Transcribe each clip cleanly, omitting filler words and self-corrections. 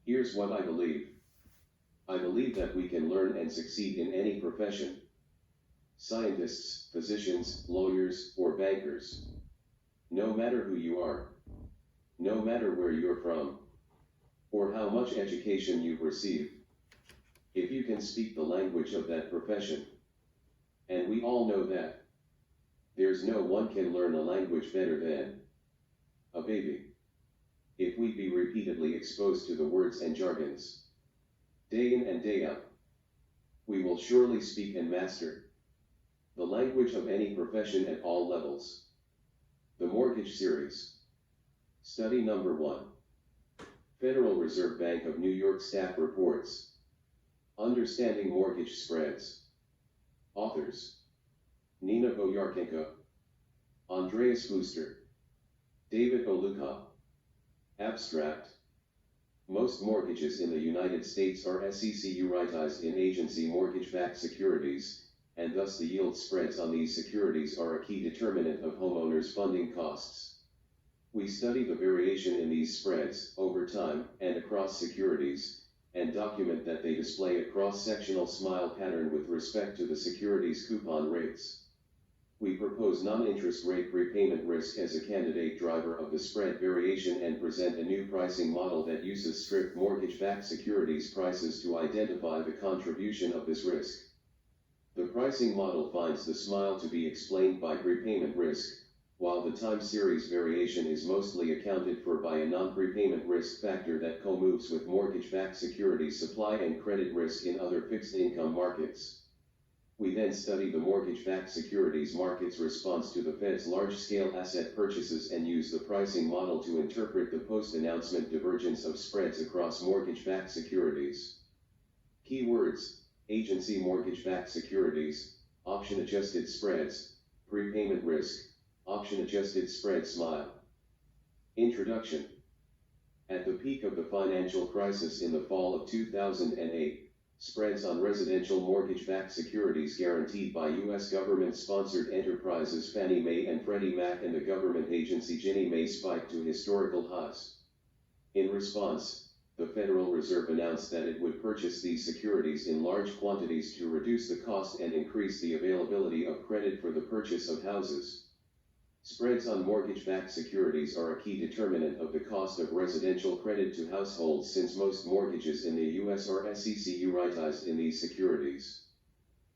Here's what I believe. I believe that we can learn and succeed in any profession. Scientists, physicians, lawyers, or bankers. No matter who you are. No matter where you're from. Or how much education you've received. If you can speak the language of that profession. And we all know that. There's no one can learn a language better than a baby. If we be repeatedly exposed to the words and jargons, day in and day out, we will surely speak and master the language of any profession at all levels. The Mortgage Series. Study number 1. Federal Reserve Bank of New York staff reports. Understanding Mortgage Spreads. Authors: Nina Boyarchenko, Andreas Fuster, David Oluka. Abstract: most mortgages in the United States are securitized in agency mortgage-backed securities, and thus the yield spreads on these securities are a key determinant of homeowners' funding costs. We study the variation in these spreads over time and across securities, and document that they display a cross-sectional smile pattern with respect to the securities' coupon rates. We propose non-interest rate prepayment risk as a candidate driver of the spread variation and present a new pricing model that uses strict mortgage-backed securities prices to identify the contribution of this risk. The pricing model finds the smile to be explained by prepayment risk, while the time series variation is mostly accounted for by a non-prepayment risk factor that co-moves with mortgage-backed securities supply and credit risk in other fixed income markets. We then study the mortgage-backed securities market's response to the Fed's large-scale asset purchases and use the pricing model to interpret the post-announcement divergence of spreads across mortgage-backed securities. Keywords: agency mortgage-backed securities, auction-adjusted spreads, prepayment risk, auction-adjusted spread smile. Introduction. At the peak of the financial crisis in the fall of 2008, spreads on residential mortgage-backed securities guaranteed by U.S. government-sponsored enterprises Fannie Mae and Freddie Mac and the government agency Ginnie Mae spiked to historical highs. In response, the Federal Reserve announced that it would purchase these securities in large quantities to reduce the cost and increase the availability of credit for the purchase of houses. Spreads on mortgage-backed securities are a key determinant of the cost of residential credit to households since most mortgages in the U.S. are securitized in these securities.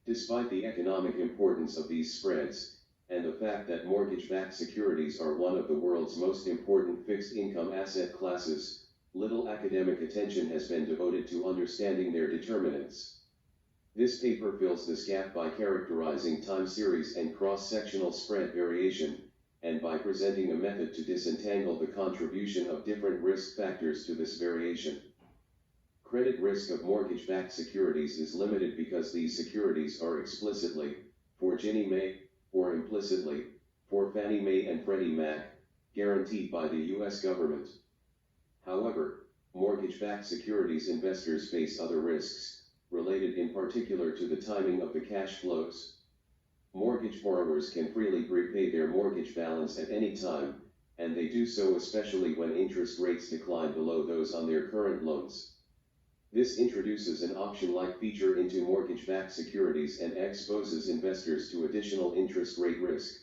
Despite the economic importance of these spreads, and the fact that mortgage-backed securities are one of the world's most important fixed-income asset classes, little academic attention has been devoted to understanding their determinants. This paper fills this gap by characterizing time series and cross-sectional spread variation, and by presenting a method to disentangle the contribution of different risk factors to this variation. Credit risk of mortgage-backed securities is limited because these securities are explicitly, for Ginnie Mae, or implicitly, for Fannie Mae and Freddie Mac, guaranteed by the U.S. government. However, mortgage-backed securities investors face other risks, related in particular to the timing of the cash flows. Mortgage borrowers can freely prepay their mortgage balance at any time, and they do so especially when interest rates decline below those on their current loans. This introduces an option-like feature into mortgage-backed securities and exposes investors to additional interest rate risk.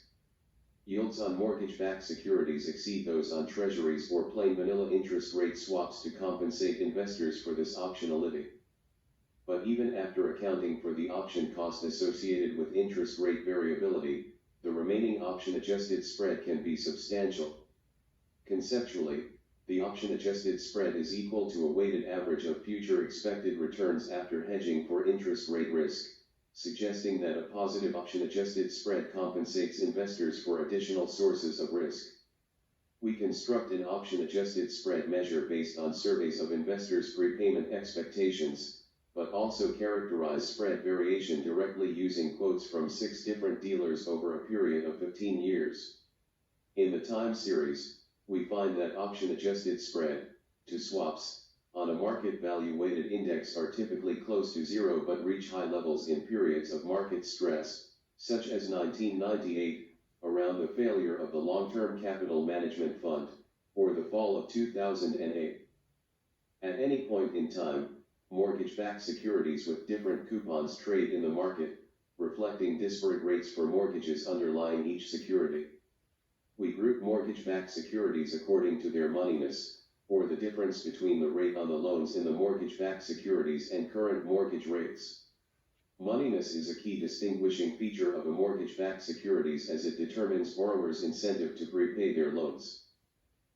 Yields on mortgage-backed securities exceed those on treasuries or plain vanilla interest rate swaps to compensate investors for this optionality. But even after accounting for the option cost associated with interest rate variability, the remaining option-adjusted spread can be substantial. Conceptually, the option-adjusted spread is equal to a weighted average of future expected returns after hedging for interest rate risk, suggesting that a positive option-adjusted spread compensates investors for additional sources of risk. We construct an option-adjusted spread measure based on surveys of investors' prepayment expectations, but also characterize spread variation directly using quotes from 6 different dealers over a period of 15 years. In the time series, we find that option-adjusted spread, to swaps, on a market value weighted index are typically close to zero but reach high levels in periods of market stress, such as 1998, around the failure of the Long-Term Capital Management Fund, or the fall of 2008. At any point in time, mortgage-backed securities with different coupons trade in the market, reflecting disparate rates for mortgages underlying each security. We group mortgage-backed securities according to their moneyness, or the difference between the rate on the loans in the mortgage-backed securities and current mortgage rates. Moneyness is a key distinguishing feature of a mortgage-backed securities as it determines borrowers' incentive to prepay their loans.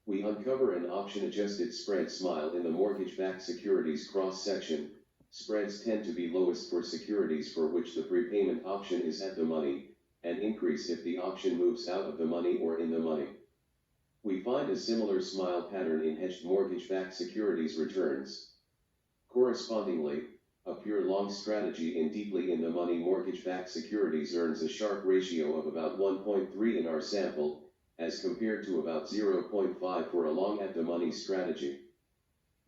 We uncover an option-adjusted spread SMILE in the mortgage-backed securities cross-section. Spreads tend to be lowest for securities for which the prepayment option is at the money, and increase if the option moves out of the money or in the money. We find a similar SMILE pattern in hedged mortgage-backed securities returns. Correspondingly, a pure long strategy in deeply in the money mortgage-backed securities earns a Sharpe ratio of about 1.3 in our sample, as compared to about 0.5 for a long at the money strategy.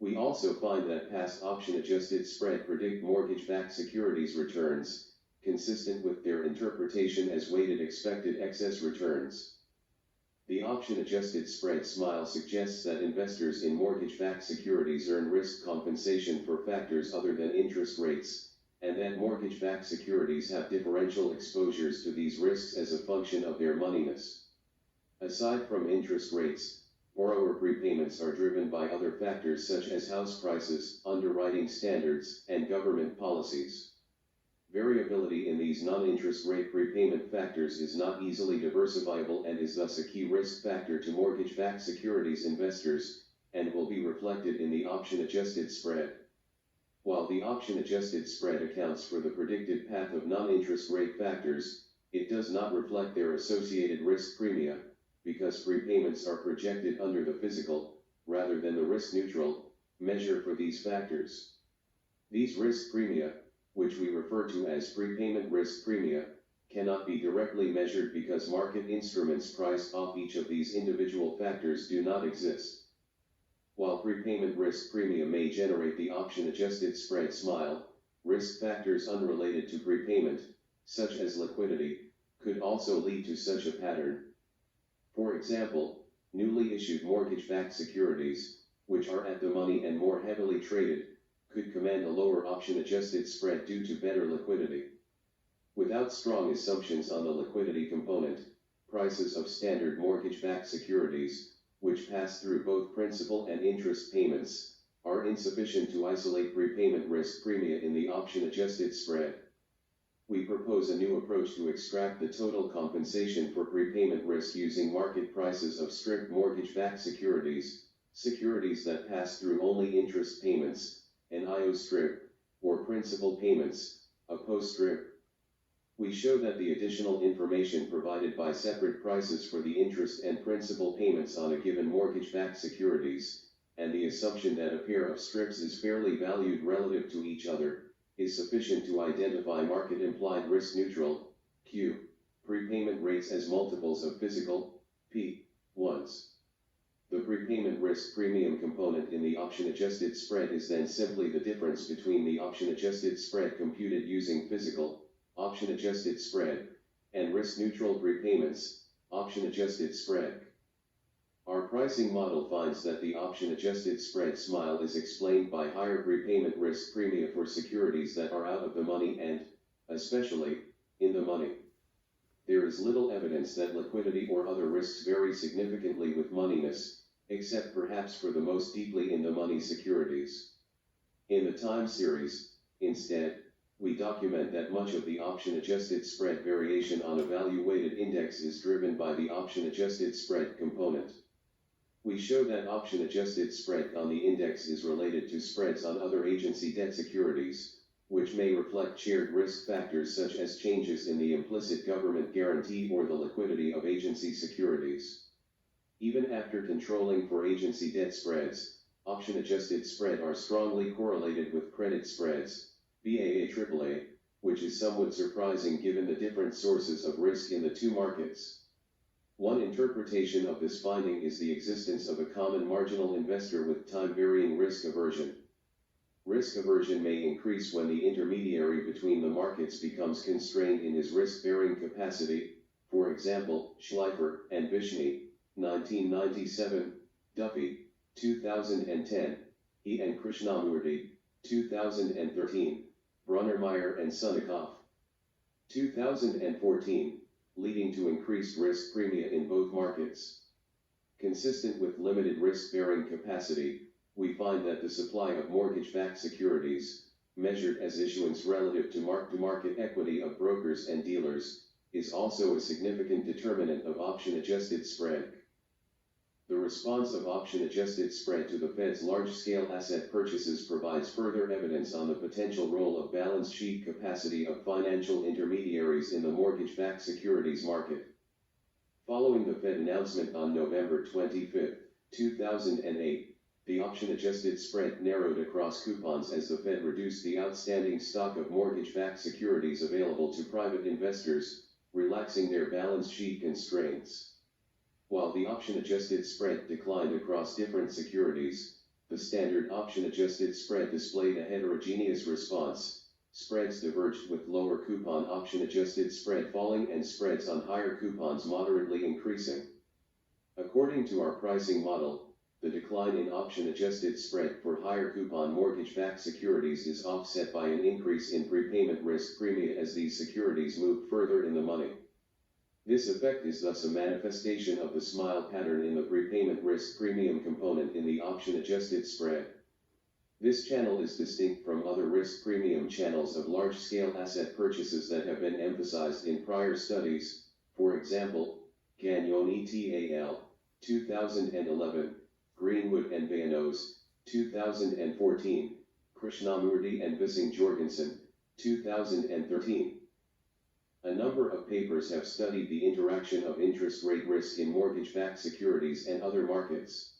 We also find that past option-adjusted spread predict mortgage-backed securities returns, consistent with their interpretation as weighted expected excess returns. The option-adjusted spread SMILE suggests that investors in mortgage-backed securities earn risk compensation for factors other than interest rates, and that mortgage-backed securities have differential exposures to these risks as a function of their moneyness. Aside from interest rates, borrower prepayments are driven by other factors such as house prices, underwriting standards, and government policies. Variability in these non-interest rate prepayment factors is not easily diversifiable and is thus a key risk factor to mortgage-backed securities investors, and will be reflected in the option-adjusted spread. While the option-adjusted spread accounts for the predicted path of non-interest rate factors, it does not reflect their associated risk premia, because prepayments are projected under the physical, rather than the risk-neutral, measure for these factors. These risk premia, which we refer to as prepayment risk premia, cannot be directly measured because market instruments priced off each of these individual factors do not exist. While prepayment risk premia may generate the option-adjusted spread SMILE, risk factors unrelated to prepayment, such as liquidity, could also lead to such a pattern. For example, newly issued mortgage-backed securities, which are at the money and more heavily traded, could command a lower option-adjusted spread due to better liquidity. Without strong assumptions on the liquidity component, prices of standard mortgage-backed securities, which pass through both principal and interest payments, are insufficient to isolate prepayment risk premia in the option-adjusted spread. We propose a new approach to extract the total compensation for prepayment risk using market prices of strip mortgage-backed securities, securities that pass through only interest payments, an IO strip, or principal payments, a post-strip. We show that the additional information provided by separate prices for the interest and principal payments on a given mortgage-backed securities, and the assumption that a pair of strips is fairly valued relative to each other, is sufficient to identify market-implied risk-neutral, Q, prepayment rates as multiples of physical, P, ones. The prepayment risk premium component in the option-adjusted spread is then simply the difference between the option-adjusted spread computed using physical, option-adjusted spread, and risk-neutral prepayments, option-adjusted spread. Our pricing model finds that the option-adjusted spread SMILE is explained by higher prepayment risk premia for securities that are out of the money and, especially, in the money. There is little evidence that liquidity or other risks vary significantly with moneyness, except perhaps for the most deeply in the money securities. In the time series, instead, we document that much of the option-adjusted spread variation on a value-weighted index is driven by the option-adjusted spread component. We show that option-adjusted spread on the index is related to spreads on other agency debt securities, which may reflect shared risk factors such as changes in the implicit government guarantee or the liquidity of agency securities. Even after controlling for agency debt spreads, option-adjusted spread are strongly correlated with credit spreads, BAA-AAA, which is somewhat surprising given the different sources of risk in the two markets. One interpretation of this finding is the existence of a common marginal investor with time-varying risk aversion. Risk aversion may increase when the intermediary between the markets becomes constrained in his risk-bearing capacity, for example, Schleifer and Vishny, 1997, Duffy, 2010, E. and Krishnamurti, 2013, Brunnermeyer and Sunikoff, 2014, leading to increased risk premia in both markets. Consistent with limited risk-bearing capacity, we find that the supply of mortgage-backed securities, measured as issuance relative to mark-to-market equity of brokers and dealers, is also a significant determinant of option-adjusted spread. The response of option-adjusted spread to the Fed's large-scale asset purchases provides further evidence on the potential role of balance sheet capacity of financial intermediaries in the mortgage-backed securities market. Following the Fed announcement on November 25, 2008, the option-adjusted spread narrowed across coupons as the Fed reduced the outstanding stock of mortgage-backed securities available to private investors, relaxing their balance sheet constraints. While the option-adjusted spread declined across different securities, the standard option-adjusted spread displayed a heterogeneous response. Spreads diverged, with lower coupon option-adjusted spread falling and spreads on higher coupons moderately increasing. According to our pricing model, the decline in option-adjusted spread for higher coupon mortgage-backed securities is offset by an increase in prepayment risk premia as these securities move further in the money. This effect is thus a manifestation of the smile pattern in the prepayment risk premium component in the option-adjusted spread. This channel is distinct from other risk premium channels of large-scale asset purchases that have been emphasized in prior studies, for example, Gagnon et al., 2011, Greenwood and Vanos, 2014, Krishnamurti and Vissing-Jorgensen, 2013. A number of papers have studied the interaction of interest rate risk in mortgage-backed securities and other markets.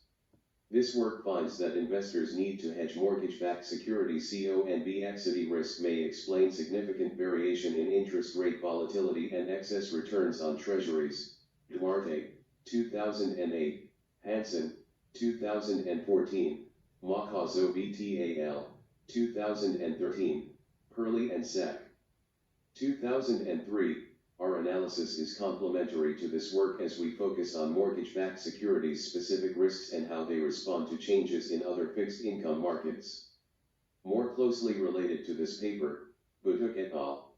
This work finds that investors' need to hedge mortgage-backed securities CONB equity risk may explain significant variation in interest rate volatility and excess returns on treasuries. Duarte, 2008, Hansen, 2014, Makazovi et al., 2013, Perley and Sack, 2003. Our analysis is complementary to this work as we focus on mortgage-backed securities' specific risks and how they respond to changes in other fixed income markets. More closely related to this paper, Butuk et al.,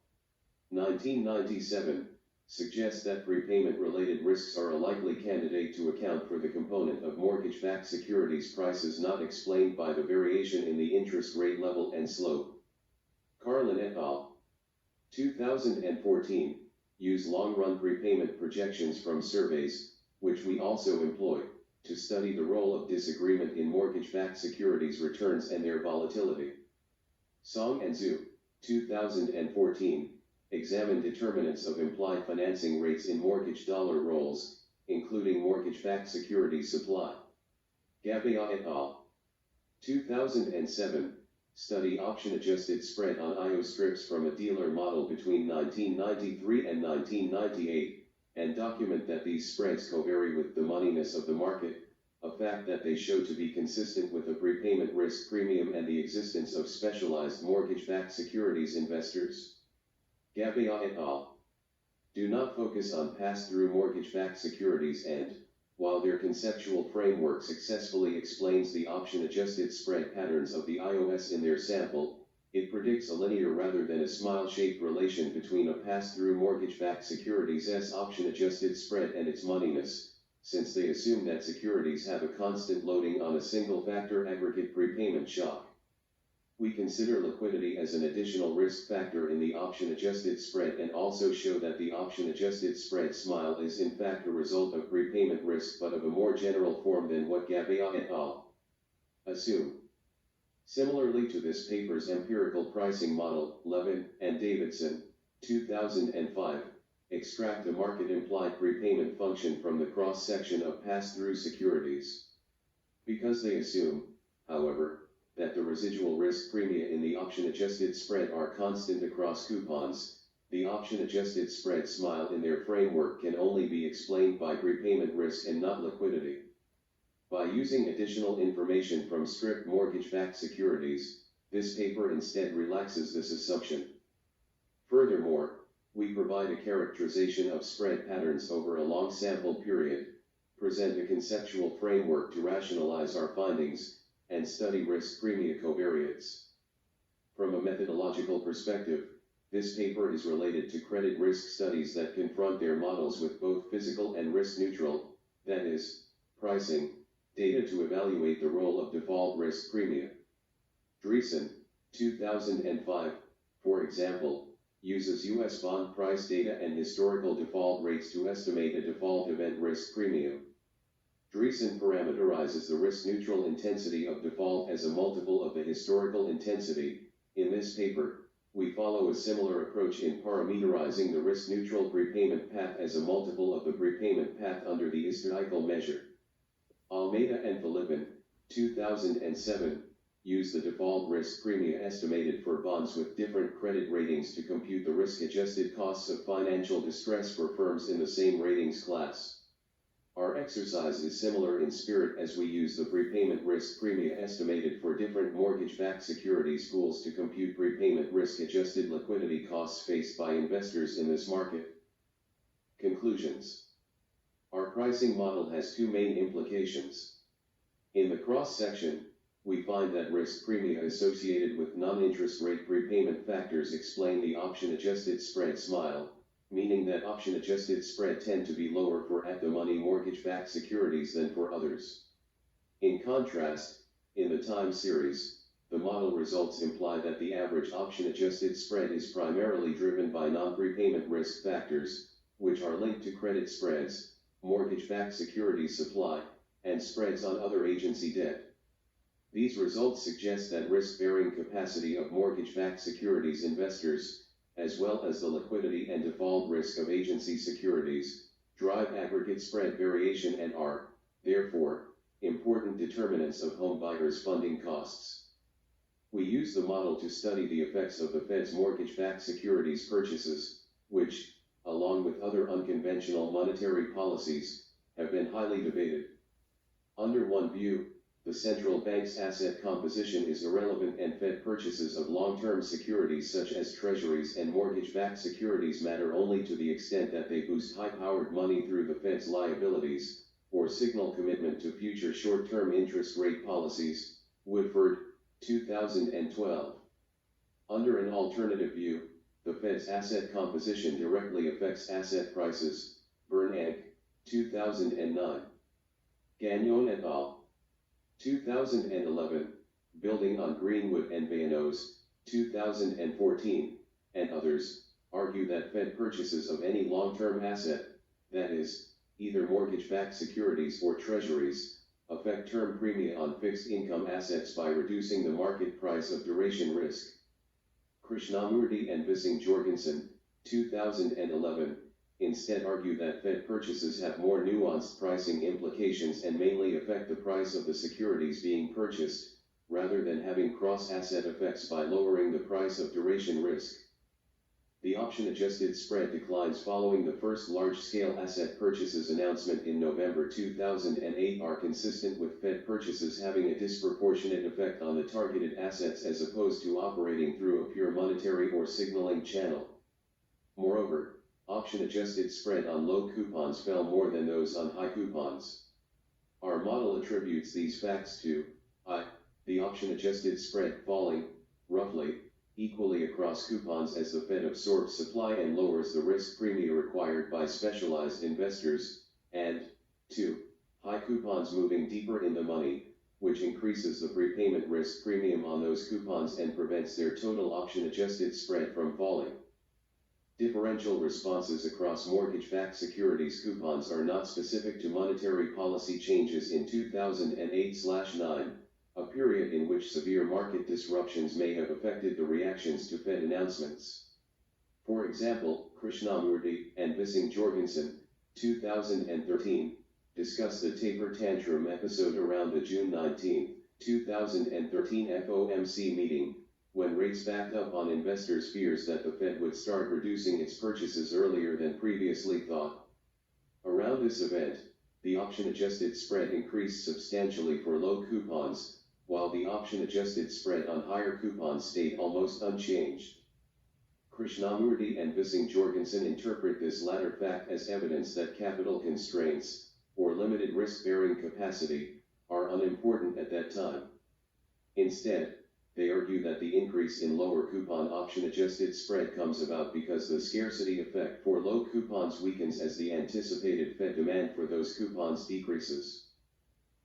1997, suggests that prepayment-related risks are a likely candidate to account for the component of mortgage-backed securities prices not explained by the variation in the interest rate level and slope. Carlin et al., 2014, use long-run prepayment projections from surveys, which we also employ, to study the role of disagreement in mortgage-backed securities returns and their volatility. Song and Zhu, 2014, examine determinants of implied financing rates in mortgage dollar rolls, including mortgage-backed securities supply. Gabia et al., 2007, study option-adjusted spread on IO strips from a dealer model between 1993 and 1998, and document that these spreads co-vary with the moneyness of the market, a fact that they show to be consistent with the prepayment risk premium and the existence of specialized mortgage-backed securities investors. Gabia et al. Do not focus on pass-through mortgage-backed securities and, while their conceptual framework successfully explains the option-adjusted spread patterns of the IOS in their sample, it predicts a linear rather than a smile-shaped relation between a pass-through mortgage-backed securities' option-adjusted spread and its moneyness, since they assume that securities have a constant loading on a single-factor aggregate prepayment shock. We consider liquidity as an additional risk factor in the option-adjusted spread and also show that the option-adjusted spread smile is in fact a result of prepayment risk but of a more general form than what Gabia et al. assume. Similarly to this paper's empirical pricing model, Levin and Davidson, 2005, extract a market-implied prepayment function from the cross-section of pass-through securities. Because they assume, however, that the residual risk premia in the option-adjusted spread are constant across coupons, the option-adjusted spread smile in their framework can only be explained by prepayment risk and not liquidity. By using additional information from stripped mortgage-backed securities, this paper instead relaxes this assumption. Furthermore, we provide a characterization of spread patterns over a long sample period, present a conceptual framework to rationalize our findings, and study risk premia covariance. From a methodological perspective, this paper is related to credit risk studies that confront their models with both physical and risk-neutral, that is, pricing, data to evaluate the role of default risk premia. Dreesen, 2005, for example, uses U.S. bond price data and historical default rates to estimate a default event risk premium. Dreesen parameterizes the risk-neutral intensity of default as a multiple of the historical intensity. In this paper, we follow a similar approach in parameterizing the risk-neutral prepayment path as a multiple of the prepayment path under the historical measure. Almeida and Philippin, 2007, use the default risk premia estimated for bonds with different credit ratings to compute the risk-adjusted costs of financial distress for firms in the same ratings class. Our exercise is similar in spirit as we use the prepayment risk premia estimated for different mortgage-backed securities pools to compute prepayment risk-adjusted liquidity costs faced by investors in this market. Conclusions. Our pricing model has two main implications. In the cross-section, we find that risk premia associated with non-interest rate prepayment factors explain the option-adjusted spread SMILE, meaning that option-adjusted spread tend to be lower for at-the-money mortgage-backed securities than for others. In contrast, in the time series, the model results imply that the average option-adjusted spread is primarily driven by non-prepayment risk factors, which are linked to credit spreads, mortgage-backed security supply, and spreads on other agency debt. These results suggest that risk-bearing capacity of mortgage-backed securities investors, as well as the liquidity and default risk of agency securities, drive aggregate spread variation and are, therefore, important determinants of home buyers' funding costs. We use the model to study the effects of the Fed's mortgage-backed securities purchases, which, along with other unconventional monetary policies, have been highly debated. Under one view, the central bank's asset composition is irrelevant and Fed purchases of long-term securities such as treasuries and mortgage-backed securities matter only to the extent that they boost high-powered money through the Fed's liabilities, or signal commitment to future short-term interest rate policies. Woodford, 2012. Under an alternative view, the Fed's asset composition directly affects asset prices. Bernanke, 2009. Gagnon et al. 2011, building on Greenwood and Bayanos, 2014, and others, argue that Fed purchases of any long-term asset, that is, either mortgage-backed securities or treasuries, affect term premia on fixed income assets by reducing the market price of duration risk. Krishnamurti and Vissing-Jorgensen, 2011, instead argue that Fed purchases have more nuanced pricing implications and mainly affect the price of the securities being purchased, rather than having cross-asset effects by lowering the price of duration risk. The option-adjusted spread declines following the first large-scale asset purchases announcement in November 2008 are consistent with Fed purchases having a disproportionate effect on the targeted assets as opposed to operating through a pure monetary or signaling channel. Moreover, option-adjusted spread on low coupons fell more than those on high coupons. Our model attributes these facts to the option-adjusted spread falling, roughly, equally across coupons as the Fed absorbs supply and lowers the risk premia required by specialized investors, and 2. High coupons moving deeper in the money, which increases the prepayment risk premium on those coupons and prevents their total option-adjusted spread from falling. Differential responses across mortgage-backed securities coupons are not specific to monetary policy changes in 2008/9, a period in which severe market disruptions may have affected the reactions to Fed announcements. For example, Krishnamurti and Vissing-Jorgensen, 2013, discuss the taper tantrum episode around the June 19, 2013 FOMC meeting, when rates backed up on investors' fears that the Fed would start reducing its purchases earlier than previously thought. Around this event, the option-adjusted spread increased substantially for low coupons, while the option-adjusted spread on higher coupons stayed almost unchanged. Krishnamurti and Vissing-Jorgensen interpret this latter fact as evidence that capital constraints, or limited risk-bearing capacity, are unimportant at that time. Instead, they argue that the increase in lower coupon option-adjusted spread comes about because the scarcity effect for low coupons weakens as the anticipated Fed demand for those coupons decreases.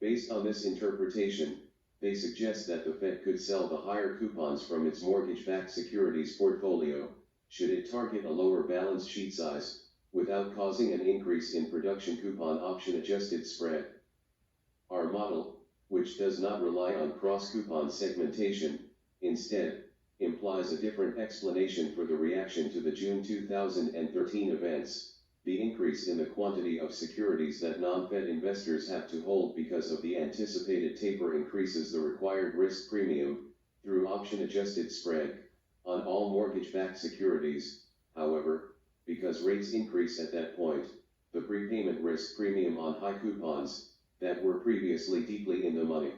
Based on this interpretation, they suggest that the Fed could sell the higher coupons from its mortgage-backed securities portfolio, should it target a lower balance sheet size, without causing an increase in production coupon option-adjusted spread. Our model, which does not rely on cross-coupon segmentation, instead, implies a different explanation for the reaction to the June 2013 events, the increase in the quantity of securities that non-Fed investors have to hold because of the anticipated taper increases the required risk premium, through option-adjusted spread, on all mortgage-backed securities. However, because rates increase at that point, the prepayment risk premium on high coupons, that were previously deeply in the money,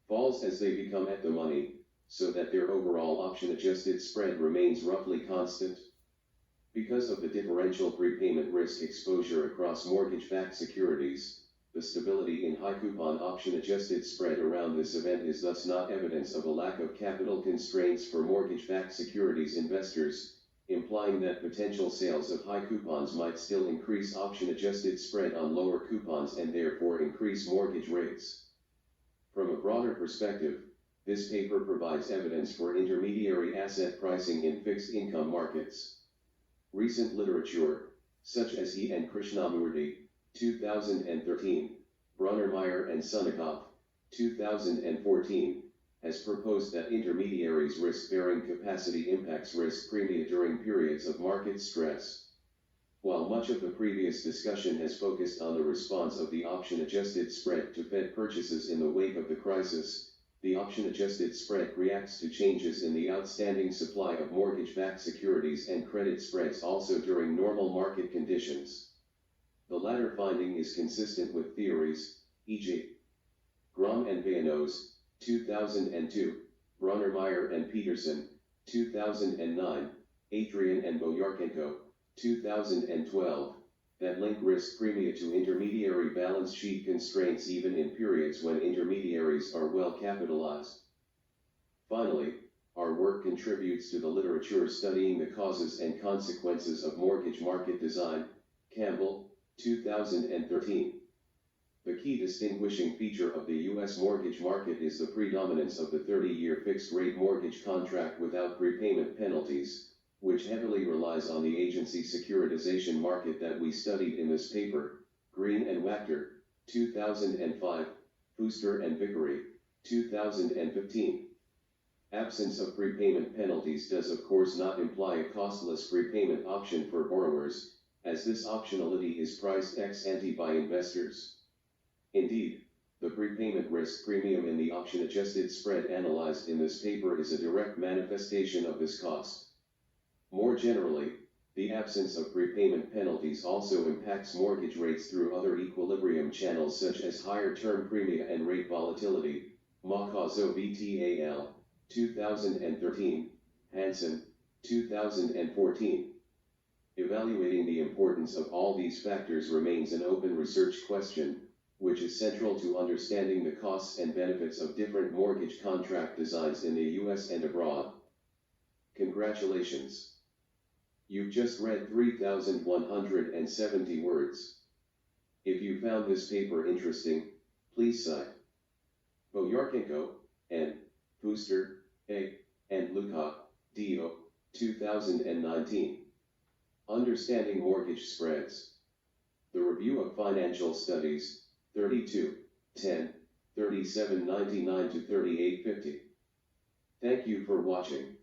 falls as they become at the money, so that their overall option-adjusted spread remains roughly constant. Because of the differential prepayment risk exposure across mortgage-backed securities, the stability in high coupon option-adjusted spread around this event is thus not evidence of a lack of capital constraints for mortgage-backed securities investors, implying that potential sales of high coupons might still increase option-adjusted spread on lower coupons and therefore increase mortgage rates. From a broader perspective, this paper provides evidence for intermediary asset pricing in fixed income markets. Recent literature, such as E. N. Krishnamurti, 2013, Brunnermeyer and Sunikoff, 2014, has proposed that intermediaries' risk-bearing capacity impacts risk premia during periods of market stress. While much of the previous discussion has focused on the response of the option-adjusted spread to Fed purchases in the wake of the crisis, the option-adjusted spread reacts to changes in the outstanding supply of mortgage-backed securities and credit spreads also during normal market conditions. The latter finding is consistent with theories, e.g. Grom and Vanos, 2002, Brunnermeyer and Peterson, 2009, Adrian and Boyarchenko, 2012, that link risk premia to intermediary balance sheet constraints even in periods when intermediaries are well capitalized. Finally, our work contributes to the literature studying the causes and consequences of mortgage market design, Campbell, 2013. The key distinguishing feature of the U.S. mortgage market is the predominance of the 30-year fixed-rate mortgage contract without prepayment penalties, which heavily relies on the agency securitization market that we studied in this paper, Green and Wachter, 2005, Fuster and Vickery, 2015. Absence of prepayment penalties does of course not imply a costless prepayment option for borrowers, as this optionality is priced ex ante by investors. Indeed, the prepayment risk premium in the option-adjusted spread analyzed in this paper is a direct manifestation of this cost. More generally, the absence of prepayment penalties also impacts mortgage rates through other equilibrium channels such as higher term premia and rate volatility, Makazo VTAL, 2013, Hansen, 2014. Evaluating the importance of all these factors remains an open research question, which is central to understanding the costs and benefits of different mortgage contract designs in the U.S. and abroad. Congratulations! You've just read 3,170 words. If you found this paper interesting, please cite Boyarchenko, N. Fuster, A. and Luca, Dio, 2019. Understanding Mortgage Spreads. The Review of Financial Studies, 32, 10, 3799 to 3850. Thank you for watching.